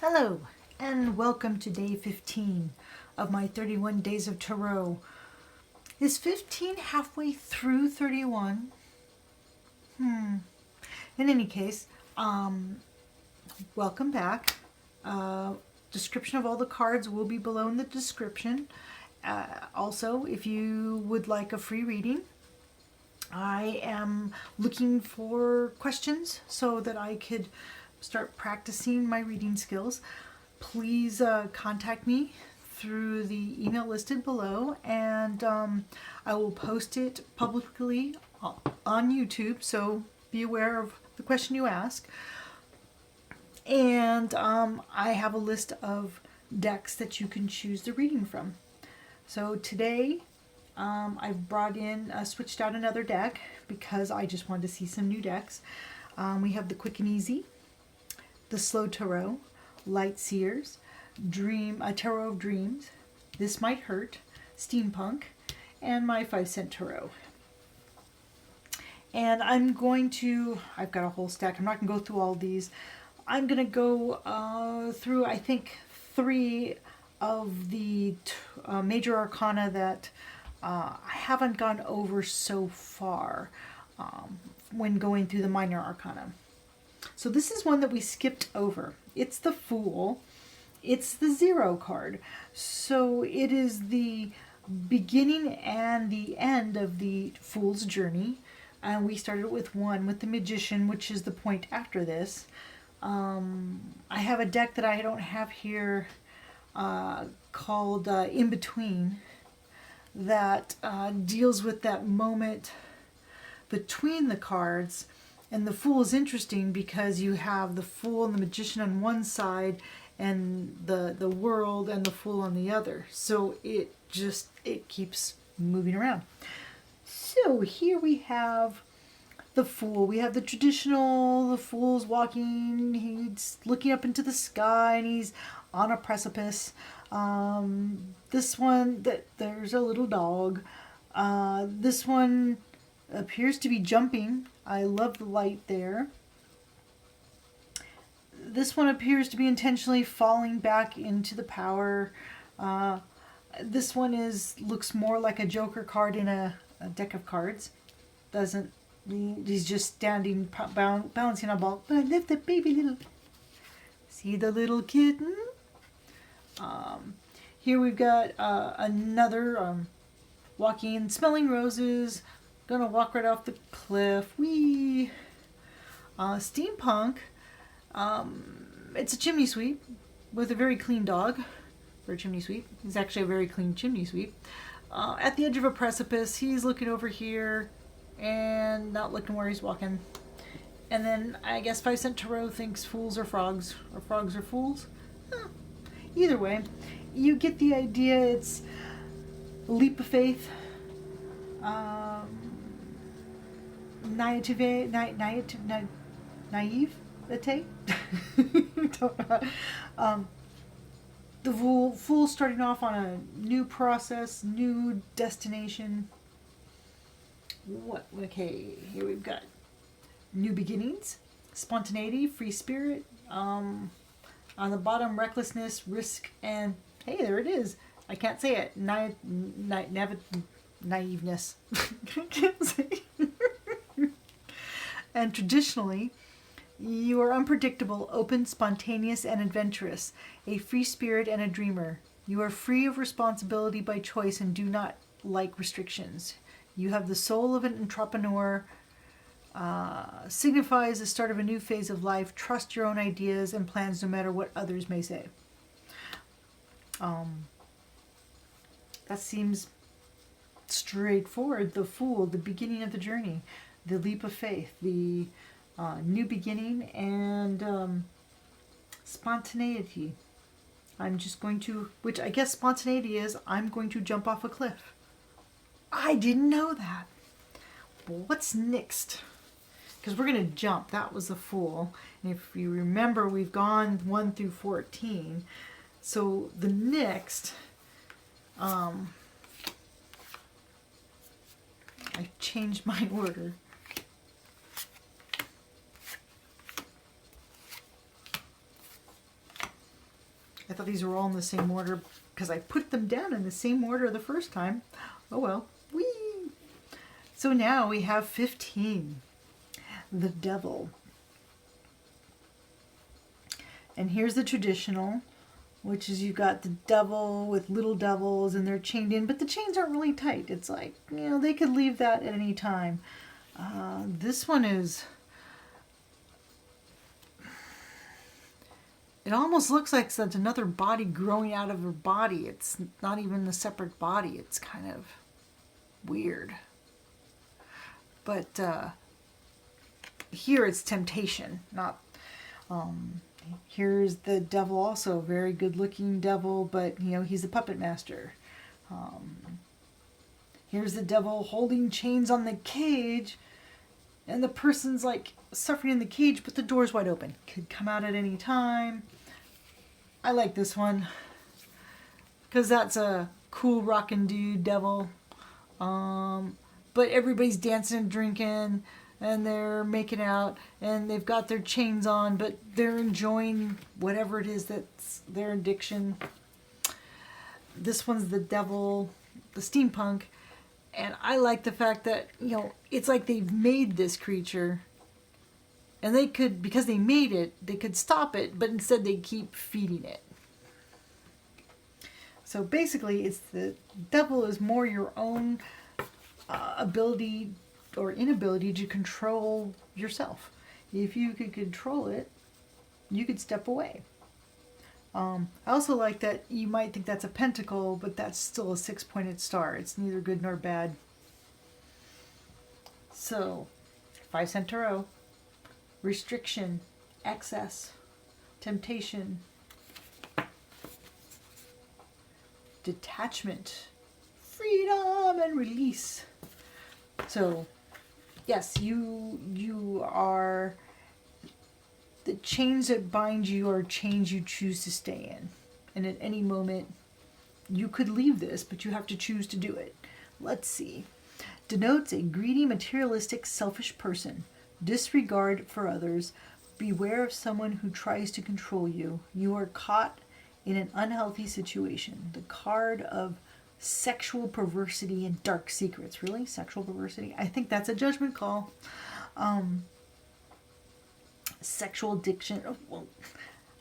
Hello, and welcome to day 15 of my 31 Days of Tarot. Is 15 halfway through 31? In any case, welcome back. Description of all the cards will be below in the description. Also, if you would like a free reading, I am looking for questions so that I could start practicing my reading skills. Please contact me through the email listed below, and I will post it publicly on YouTube, so be aware of the question you ask. And I have a list of decks that you can choose the reading from. So today I've switched out another deck because I just wanted to see some new decks. We have the Quick and Easy, the Slow Tarot, Light Seers, a Tarot of Dreams, This Might Hurt, Steampunk, and my 5-cent Tarot. And I've got a whole stack. I'm not going to go through all these. I'm going to go through, I think, 3 of the major arcana that I haven't gone over so far when going through the minor arcana. So this is one that we skipped over. It's the Fool. It's the 0 card. So it is the beginning and the end of the Fool's journey. And we started with 1 with the Magician, which is the point after this. I have a deck that I don't have here called In Between that deals with that moment between the cards. And the Fool is interesting because you have the Fool and the Magician on one side and the World and the Fool on the other. So it keeps moving around. So here we have the Fool. We have the traditional, the Fool's walking, he's looking up into the sky and he's on a precipice. This one, there's a little dog. This one appears to be jumping. I love the light there. This one appears to be intentionally falling back into the power. This one looks more like a Joker card in a deck of cards. He's just standing, balancing on a ball. I left the baby little. See the little kitten? Here we've got another walking, smelling roses. Gonna walk right off the cliff. Whee! Steampunk. It's a chimney sweep with a very clean dog for a chimney sweep. It's actually a very clean chimney sweep. At the edge of a precipice, he's looking over here and not looking where he's walking. And then I guess 5-cent Tarot thinks fools are frogs, or frogs are fools. Either way, you get the idea. It's a leap of faith. Naivete. The Fool starting off on a new process, new destination. Okay, here we've got new beginnings, spontaneity, free spirit. On the bottom, recklessness, risk, and hey, there it is. I can't say it. Naiveness. I can't say it. And traditionally, you are unpredictable, open, spontaneous, and adventurous, a free spirit and a dreamer. You are free of responsibility by choice and do not like restrictions. You have the soul of an entrepreneur, signifies the start of a new phase of life. Trust your own ideas and plans no matter what others may say. That seems straightforward. The Fool, the beginning of the journey, the leap of faith, the new beginning, and spontaneity. I'm just going to, which I guess spontaneity is, I'm going to jump off a cliff. I didn't know that. Well, what's next? Because we're going to jump. That was the Fool. And if you remember, we've gone 1 through 14. So the next, I changed my order. I thought these were all in the same order because I put them down in the same order the first time. Oh well. Whee! So now we have 15. The Devil. And here's the traditional, which is you've got the devil with little devils and they're chained in, but the chains aren't really tight. It's like, you know, they could leave that at any time. This one is... It almost looks like that's another body growing out of her body. It's not even a separate body. It's kind of weird. But here it's temptation, not... here's the devil also, very good looking devil, but you know, he's a puppet master. Here's the devil holding chains on the cage, and the person's like suffering in the cage, but the door's wide open. Could come out at any time. I like this one because that's a cool rockin' dude devil. But everybody's dancing and drinking and they're making out and they've got their chains on, but they're enjoying whatever it is that's their addiction. This one's the devil, the steampunk, and I like the fact that, you know, it's like they've made this creature and they could, because they made it, they could stop it, but instead they keep feeding it. So basically it's the devil is more your own ability or inability to control yourself. If you could control it, you could step away. I also like that you might think that's a pentacle, but that's still a 6-pointed star. It's neither good nor bad. So, 5-cent tarot, restriction, excess, temptation, detachment, freedom, and release. So, yes, you are... The chains that bind you are chains you choose to stay in. And at any moment, you could leave this, but you have to choose to do it. Let's see. Denotes a greedy, materialistic, selfish person. Disregard for others. Beware of someone who tries to control you. You are caught in an unhealthy situation. The card of sexual perversity and dark secrets. Really? Sexual perversity? I think that's a judgment call. Sexual addiction. Oh, well,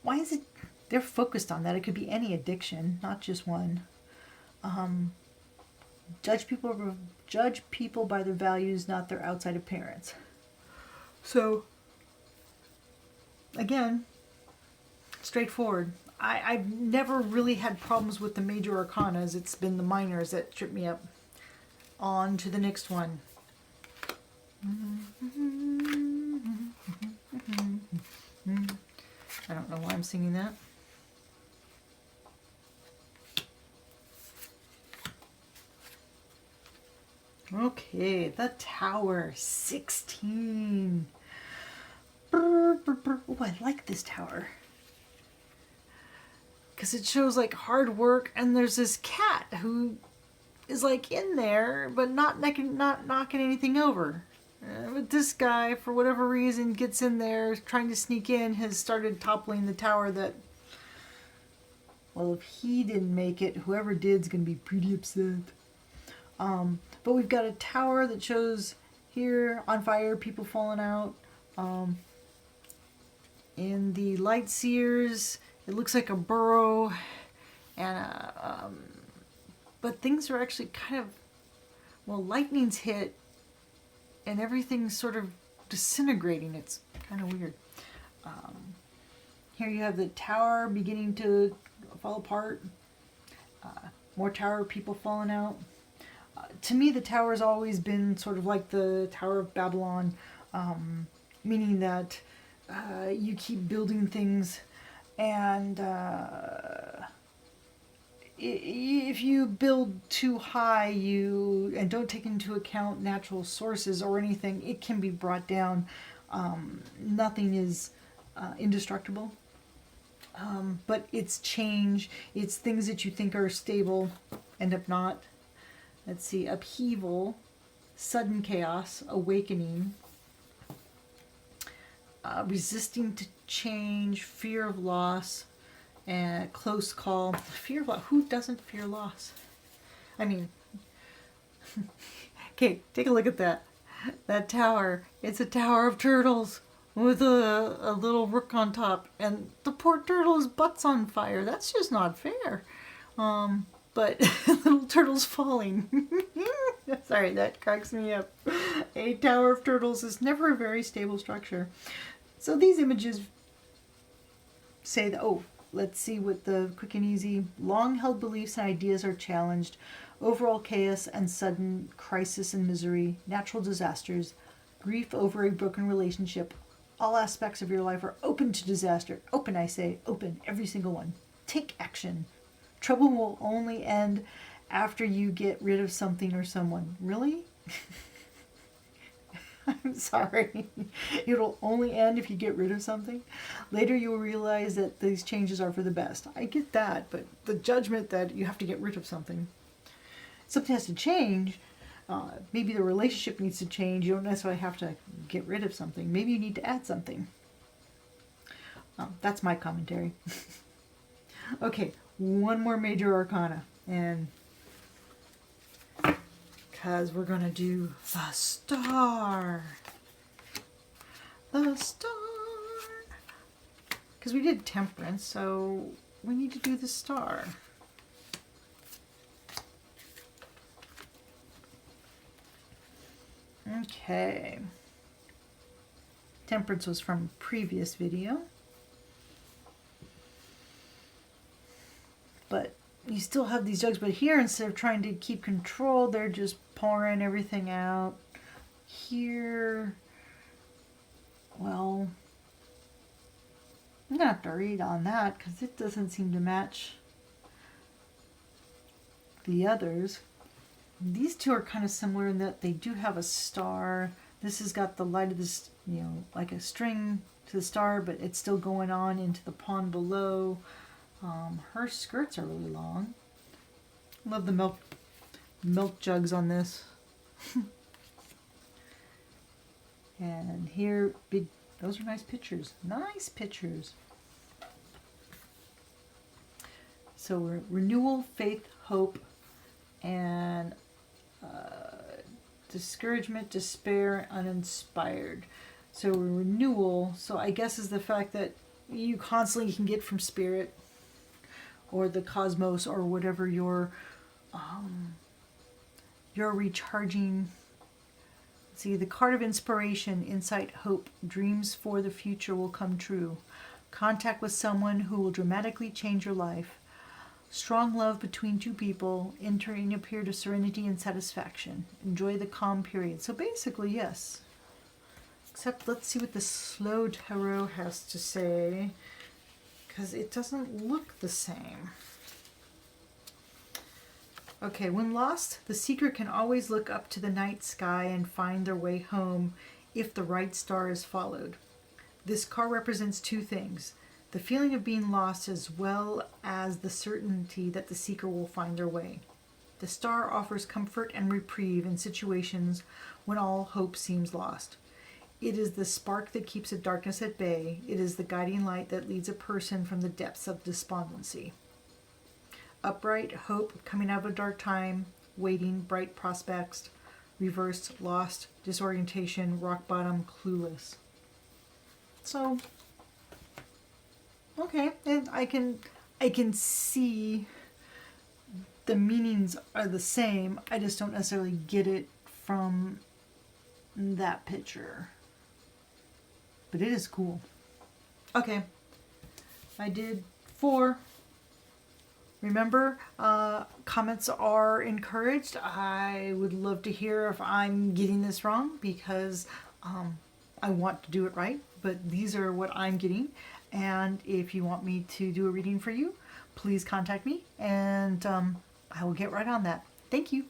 why is it they're focused on that? It could be any addiction, not just one. Judge people by their values, not their outside appearance. So, again, straightforward. I've never really had problems with the major arcanas. It's been the minors that trip me up. On to the next one. I don't know why I'm singing that. Okay, the Tower, 16. Oh, I like this tower. Because it shows like hard work, and there's this cat who is like in there, but not knocking anything over. But this guy, for whatever reason, gets in there, trying to sneak in, has started toppling the tower that, well, if he didn't make it, whoever did is going to be pretty upset. But we've got a tower that shows here, on fire, people falling out. In the light seers, it looks like a burrow, and but things are actually kind of, well, lightning's hit, and everything's sort of disintegrating. It's kind of weird. Here you have the tower beginning to fall apart. More tower people falling out. To me, the tower has always been sort of like the Tower of Babylon, meaning that you keep building things, and if you build too high and don't take into account natural sources or anything, it can be brought down. Nothing is indestructible, but it's change. It's things that you think are stable end up not. Let's see, upheaval, sudden chaos, awakening, resisting to change, fear of loss, and close call. Fear of loss. Who doesn't fear loss? I mean, okay, take a look at that. That tower. It's a tower of turtles with a little rook on top, and the poor turtle's butt's on fire. That's just not fair. But little turtles falling. Sorry, that cracks me up. A tower of turtles is never a very stable structure. So these images say that, oh, let's see what the quick and easy. Long-held beliefs and ideas are challenged. Overall chaos and sudden crisis and misery. Natural disasters. Grief over a broken relationship. All aspects of your life are open to disaster. Open, I say. Open. Every single one. Take action. Trouble will only end after you get rid of something or someone. Really? I'm sorry. It'll only end if you get rid of something. Later you will realize that these changes are for the best. I get that, but the judgment that you have to get rid of something. Something has to change. Maybe the relationship needs to change. You don't necessarily have to get rid of something. Maybe you need to add something. That's my commentary. Okay, one more major arcana. And because we're going to do the star. The star. Because we did temperance, so we need to do the star. Okay. Temperance was from a previous video. But you still have these jugs, but here instead of trying to keep control, they're just pouring everything out. Here, well, I'm going to have to read on that because it doesn't seem to match the others. These two are kind of similar in that they do have a star. This has got the light of this, you know, like a string to the star, but it's still going on into the pond below. Her skirts are really long. Love the milk jugs on this. And here, big, those are nice pictures. Nice pictures. So we're renewal, faith, hope, and discouragement, despair, uninspired. So renewal, so I guess is the fact that you constantly can get from spirit or the cosmos or whatever you're recharging. See, the card of inspiration, insight, hope, dreams for the future will come true. Contact with someone who will dramatically change your life. Strong love between two people, entering a period of serenity and satisfaction. Enjoy the calm period. So basically, yes. Except let's see what the slow tarot has to say, because it doesn't look the same. Okay, when lost, the seeker can always look up to the night sky and find their way home if the right star is followed. This card represents two things: the feeling of being lost as well as the certainty that the seeker will find their way. The star offers comfort and reprieve in situations when all hope seems lost. It is the spark that keeps the darkness at bay. It is the guiding light that leads a person from the depths of despondency. Upright, hope, coming out of a dark time, waiting, bright prospects, reversed, lost, disorientation, rock bottom, clueless. So, okay, and I can see the meanings are the same. I just don't necessarily get it from that picture. But it is cool. Okay, I did 4. Remember, comments are encouraged. I would love to hear if I'm getting this wrong because I want to do it right, but these are what I'm getting. And if you want me to do a reading for you, please contact me and I will get right on that. Thank you.